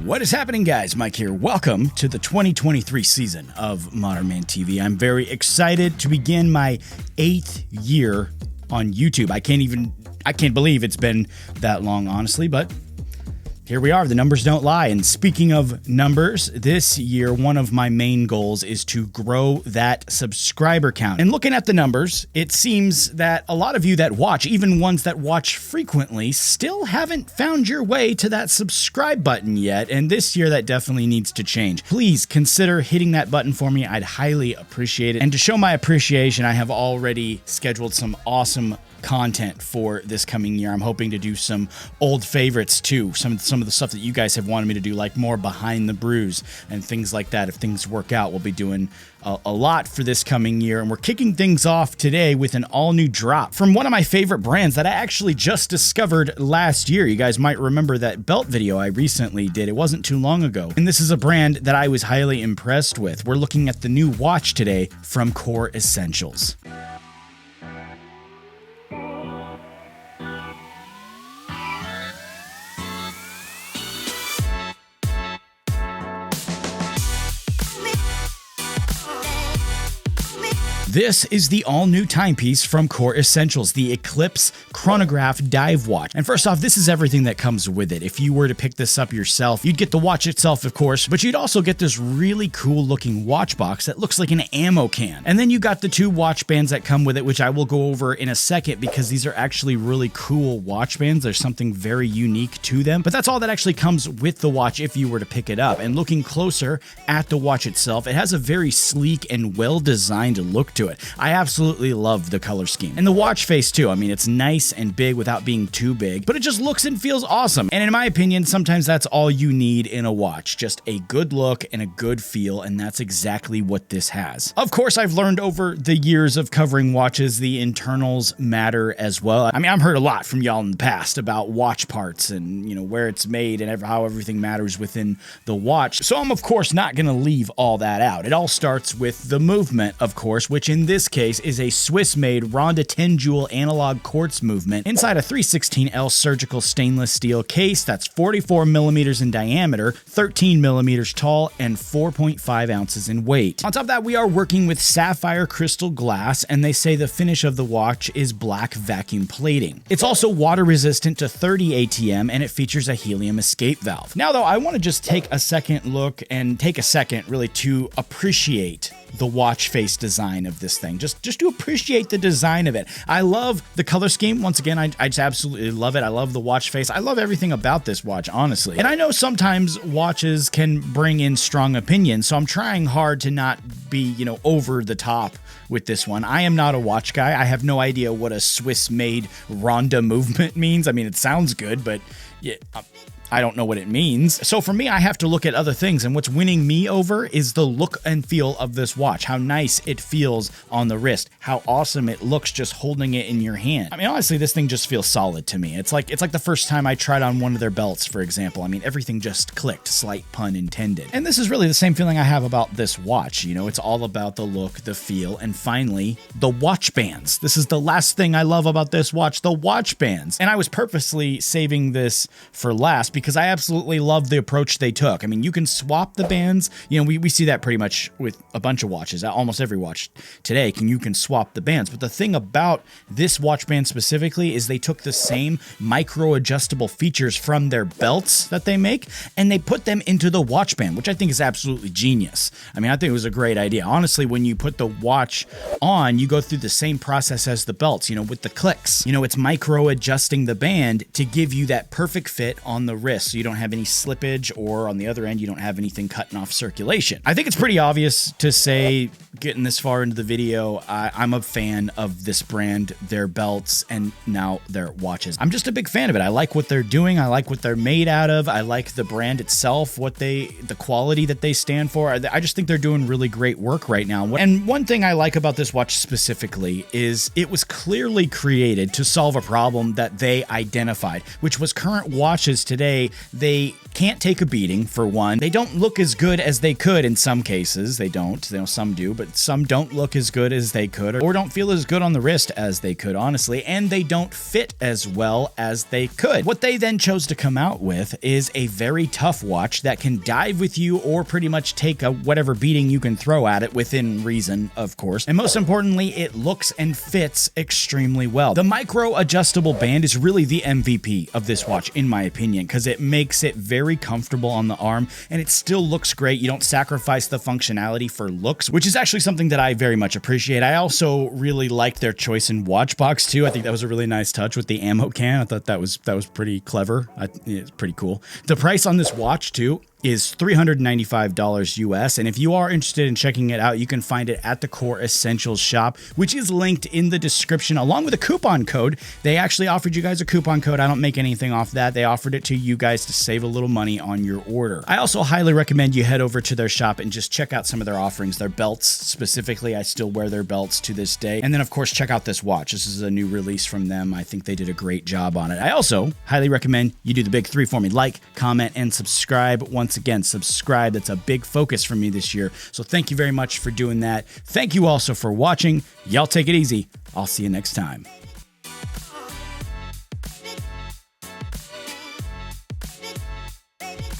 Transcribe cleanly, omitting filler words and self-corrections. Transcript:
What is happening, guys? Mike here. Welcome to the 2023 season of Modern Man TV. I'm very excited to begin my 8th year on YouTube. I can't believe it's been that long, honestly, but here we are. The numbers don't lie. And speaking of numbers, this year, one of my main goals is to grow that subscriber count. And looking at the numbers, it seems that a lot of you that watch, even ones that watch frequently, still haven't found your way to that subscribe button yet. And this year, that definitely needs to change. Please consider hitting that button for me. I'd highly appreciate it. And to show my appreciation, I have already scheduled some awesome content for this coming year. I'm hoping to do some old favorites too. Some of the stuff that you guys have wanted me to do, like more behind the brews and things like that. If things work out, we'll be doing a lot for this coming year. And we're kicking things off today with an all new drop from one of my favorite brands that I actually just discovered last year. You guys might remember that belt video I recently did. It wasn't too long ago. And this is a brand that I was highly impressed with. We're looking at the new watch today from Core Essentials. This is the all-new timepiece from Core Essentials, the Eclipse Chronograph Dive Watch. And first off, this is everything that comes with it. If you were to pick this up yourself, you'd get the watch itself, of course, but you'd also get this really cool-looking watch box that looks like an ammo can. And then you got the 2 watch bands that come with it, which I will go over in a second because these are actually really cool watch bands. There's something very unique to them, but that's all that actually comes with the watch if you were to pick it up. And looking closer at the watch itself, it has a very sleek and well-designed look to it. I absolutely love the color scheme. And the watch face too. I mean, it's nice and big without being too big, but it just looks and feels awesome. And in my opinion, sometimes that's all you need in a watch. Just a good look and a good feel, and that's exactly what this has. Of course, I've learned over the years of covering watches, the internals matter as well. I mean, I've heard a lot from y'all in the past about watch parts and, you know, where it's made and how everything matters within the watch. So I'm, of course, not going to leave all that out. It all starts with the movement, of course, which in this case is a Swiss-made Ronda 10-jewel analog quartz movement inside a 316L surgical stainless steel case that's 44 millimeters in diameter, 13 millimeters tall, and 4.5 ounces in weight. On top of that, we are working with sapphire crystal glass, and they say the finish of the watch is black vacuum plating. It's also water resistant to 30 ATM, and it features a helium escape valve. Now, though, I want to just take a second look and take a second really to appreciate the watch face design of this thing. Just to appreciate the design of it. I love the color scheme. Once again, I just absolutely love it. I love the watch face. I love everything about this watch, honestly. And I know sometimes watches can bring in strong opinions, so I'm trying hard to not be, you know, over the top with this one. I am not a watch guy. I have no idea what a Swiss-made Ronda movement means. I mean, it sounds good, but yeah, I don't know what it means. So for me, I have to look at other things, and what's winning me over is the look and feel of this watch, how nice it feels on the wrist, how awesome it looks just holding it in your hand. I mean, honestly, this thing just feels solid to me. It's like the first time I tried on one of their belts, for example. I mean, everything just clicked, slight pun intended. And this is really the same feeling I have about this watch. You know, it's all about the look, the feel, and finally, the watch bands. This is the last thing I love about this watch, the watch bands. And I was purposely saving this for last because I absolutely love the approach they took. I mean, you can swap the bands. You know, we see that pretty much with a bunch of watches. Almost every watch today you can swap the bands. But the thing about this watch band specifically is they took the same micro adjustable features from their belts that they make, and they put them into the watch band, which I think is absolutely genius. I mean, I think it was a great idea. Honestly, when you put the watch on, you go through the same process as the belts, you know, with the clicks. You know, it's micro adjusting the band to give you that perfect fit on the wrist, so you don't have any slippage, or on the other end, you don't have anything cutting off circulation. I think it's pretty obvious to say, getting this far into the video, I'm a fan of this brand, their belts, and now their watches. I'm just a big fan of it. I like what they're doing. I like what they're made out of. I like the brand itself, the quality that they stand for. I just think they're doing really great work right now. And one thing I like about this watch specifically is it was clearly created to solve a problem that they identified, which was current watches today, they can't take a beating, for one. They don't look as good as they could in some cases. They don't some do, but some don't look as good as they could or don't feel as good on the wrist as they could, honestly, and they don't fit as well as they could. What they then chose to come out with is a very tough watch that can dive with you or pretty much take whatever beating you can throw at it within reason, of course. And most importantly, it looks and fits extremely well. The micro adjustable band is really the MVP of this watch, in my opinion, because it makes it very comfortable on the arm and it still looks great. You don't sacrifice the functionality for looks, which is actually something that I very much appreciate. I also really liked their choice in watch box too. I think that was a really nice touch with the ammo can. I thought that was pretty clever. It's pretty cool. The price on this watch too is $395 US, and if you are interested in checking it out, you can find it at the Core Essentials shop, which is linked in the description along with a coupon code. They actually offered you guys a coupon code. I don't make anything off that. They offered it to you guys to save a little money on your order. I also highly recommend you head over to their shop and just check out some of their offerings. Their belts specifically, I still wear their belts to this day. And then of course, check out this watch. This is a new release from them. I think they did a great job on it. I also highly recommend you do the big three for me: like, comment, and subscribe. Once again, subscribe. That's a big focus for me this year. So thank you very much for doing that. Thank you also for watching. Y'all take it easy. I'll see you next time. Baby.